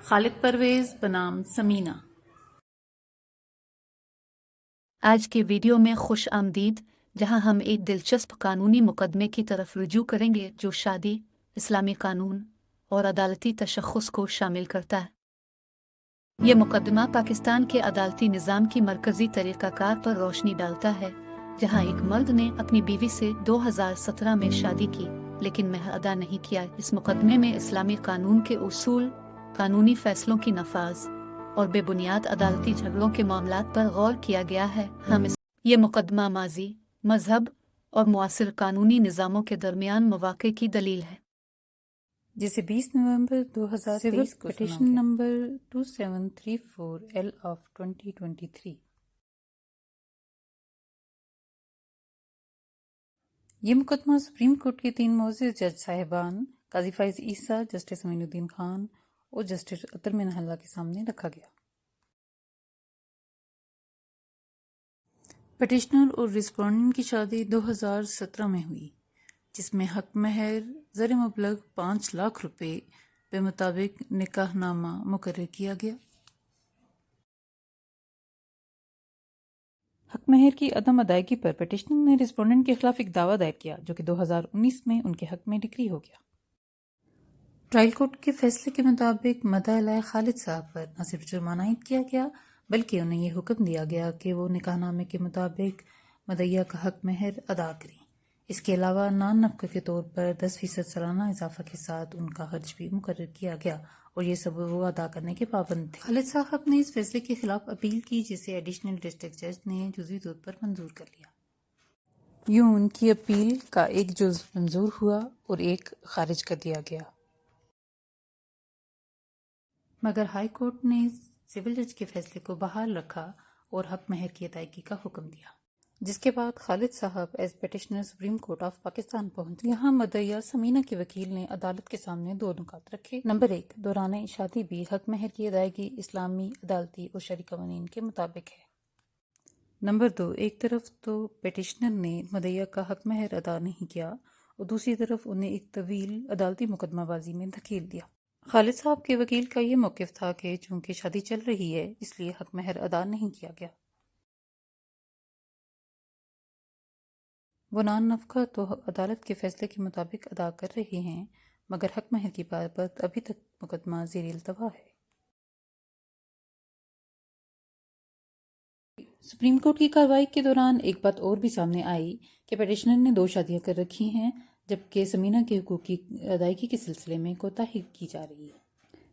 خالد پرویز بنام سمینہ۔ آج کے ویڈیو میں خوش آمدید، جہاں ہم ایک دلچسپ قانونی مقدمے کی طرف رجوع کریں گے جو شادی، اسلامی قانون اور عدالتی تشخص کو شامل کرتا ہے۔ یہ مقدمہ پاکستان کے عدالتی نظام کی مرکزی طریقہ کار پر روشنی ڈالتا ہے، جہاں ایک مرد نے اپنی بیوی سے 2017 میں شادی کی لیکن مہر ادا نہیں کیا۔ اس مقدمے میں اسلامی قانون کے اصول، قانونی فیصلوں کی نفاذ اور بے بنیاد عدالتی جھگڑوں کے معاملات پر غور کیا گیا ہے۔ یہ مقدمہ ماضی، مذہب اور معاصر قانونی نظاموں کے درمیان مواقع کی دلیل ہے، جسے 20 نومبر 2023 کو پٹیشن نمبر 2734L آف 2023۔ یہ مقدمہ سپریم کورٹ کے 3 معزز جج صاحبان قاضی فائز عیسیٰ، جسٹس امین الدین خان اور جسٹس عطر منہا اللہ کے سامنے رکھا گیا۔ پٹیشنر اور رسپونڈنٹ کی شادی 2017 میں ہوئی، جس میں حق مہر زر مبلغ 5 لاکھ روپے بے مطابق نکاح نامہ مقرر کیا گیا۔ حق مہر کی عدم ادائیگی پر پٹیشنر نے رسپونڈنٹ کے خلاف ایک دعویٰ دائر کیا، جو کہ 2019 میں ان کے حق میں ڈکری ہو گیا۔ ٹرائل کورٹ کے فیصلے کے مطابق مدعی علیہ خالد صاحب پر نہ صرف جرمانہ عائد کیا گیا بلکہ انہیں یہ حکم دیا گیا کہ وہ نکاح نامے کے مطابق مدعیہ کا حق مہر ادا کریں۔ اس کے علاوہ نان نفقہ کے طور پر 10% سالانہ اضافہ کے ساتھ ان کا خرچ بھی مقرر کیا گیا اور یہ سب وہ ادا کرنے کے پابند تھے۔ خالد صاحب نے اس فیصلے کے خلاف اپیل کی، جسے ایڈیشنل ڈسٹرکٹ جج نے جزوی طور پر منظور کر لیا۔ یوں ان کی اپیل کا ایک جز منظور ہوا اور ایک خارج کر دیا گیا، مگر ہائی کورٹ نے سول جج کے فیصلے کو بحال رکھا اور حق مہر کی ادائیگی کا حکم دیا، جس کے بعد خالد صاحب as petitioner supreme court of Pakistan پہنچے۔ یہاں مدعیہ سمینہ کے وکیل نے عدالت کے سامنے 2 نکات رکھے۔ نمبر 1، دوران شادی بھی حق مہر کی ادائیگی اسلامی، عدالتی اور شرعی قوانین کے مطابق ہے۔ نمبر 2، ایک طرف تو پٹیشنر نے مدعیہ کا حق مہر ادا نہیں کیا اور دوسری طرف انہیں ایک طویل عدالتی مقدمہ بازی میں دھکیل دیا۔ خالد صاحب کے وکیل کا یہ موقف تھا کہ چونکہ شادی چل رہی ہے اس لیے حق مہر ادا نہیں کیا گیا۔ وہ نان نفقہ تو عدالت کے فیصلے کے مطابق ادا کر رہے ہیں، مگر حق مہر کی بابت ابھی تک مقدمہ زیر التوا ہے۔ سپریم کورٹ کی کارروائی کے دوران ایک بات اور بھی سامنے آئی کہ پٹیشنر نے 2 شادیاں کر رکھی ہیں، جبکہ سمینہ کے حقوق کی ادائیگی کے سلسلے میں کوتاہی کی جا رہی ہے۔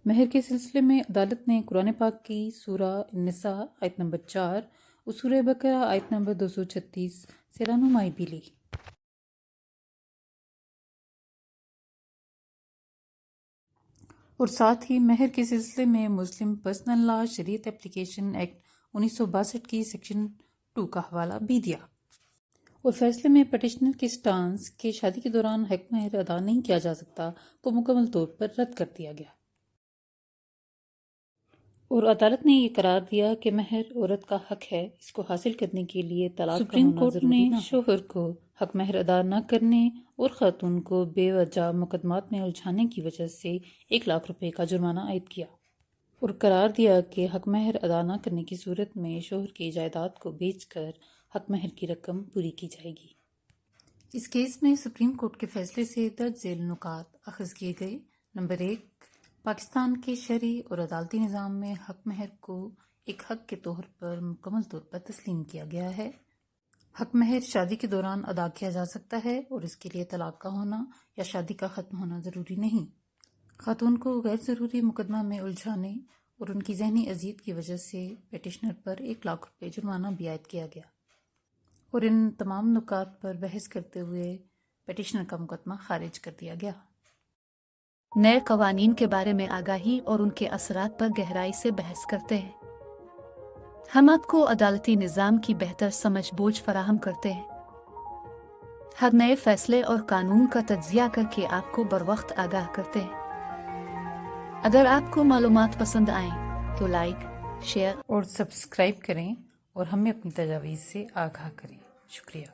مہر کے سلسلے میں عدالت نے قرآن پاک کی سورہ النساء آیت نمبر 4 اور سورہ بقرہ آیت نمبر 236 سے رہنمائی بھی لی۔ اور ساتھ ہی مہر کے سلسلے میں مسلم پرسنل لا شریعت اپلیکیشن ایکٹ 1962 کی سیکشن 2 کا حوالہ بھی دیا، اور فیصلے میں پٹیشنر کے سٹانس کہ شادی کے دوران حق مہر ادا نہیں کیا جا سکتا کو مکمل طور پر رد کر دیا گیا، اور عدالت نے یہ قرار دیا کہ مہر عورت کا حق ہے، اس کو حاصل کرنے کے لیے طلاق کا ہونا ضروری نہ ہے۔ سپریم کورٹ نے شوہر کو حق مہر ادا نہ کرنے اور خاتون کو بے وجہ مقدمات میں الجھانے کی وجہ سے 1 لاکھ روپے کا جرمانہ عائد کیا اور قرار دیا کہ حق مہر ادا نہ کرنے کی صورت میں شوہر کی جائیداد کو بیچ کر حق مہر کی رقم پوری کی جائے گی۔ اس کیس میں سپریم کورٹ کے فیصلے سے درج ذیل نکات اخذ کیے گئے۔ نمبر 1، پاکستان کے شرعی اور عدالتی نظام میں حق مہر کو ایک حق کے طور پر مکمل طور پر تسلیم کیا گیا ہے۔ حق مہر شادی کے دوران ادا کیا جا سکتا ہے اور اس کے لیے طلاق کا ہونا یا شادی کا ختم ہونا ضروری نہیں۔ خاتون کو غیر ضروری مقدمہ میں الجھانے اور ان کی ذہنی اذیت کی وجہ سے پٹیشنر پر 1 لاکھ روپے جرمانہ بھی عائد کیا گیا، اور ان تمام نکات پر بحث کرتے ہوئے پٹیشنر کا مقدمہ خارج کر دیا گیا۔ نئے قوانین کے بارے میں آگاہی اور ان کے اثرات پر گہرائی سے بحث کرتے ہیں۔ ہم آپ کو عدالتی نظام کی بہتر سمجھ بوجھ فراہم کرتے ہیں، ہر نئے فیصلے اور قانون کا تجزیہ کر کے آپ کو بروقت آگاہ کرتے ہیں۔ اگر آپ کو معلومات پسند آئیں تو لائک، شیئر اور سبسکرائب کریں اور ہمیں اپنی تجاویز سے آگاہ کریں۔ شکریہ۔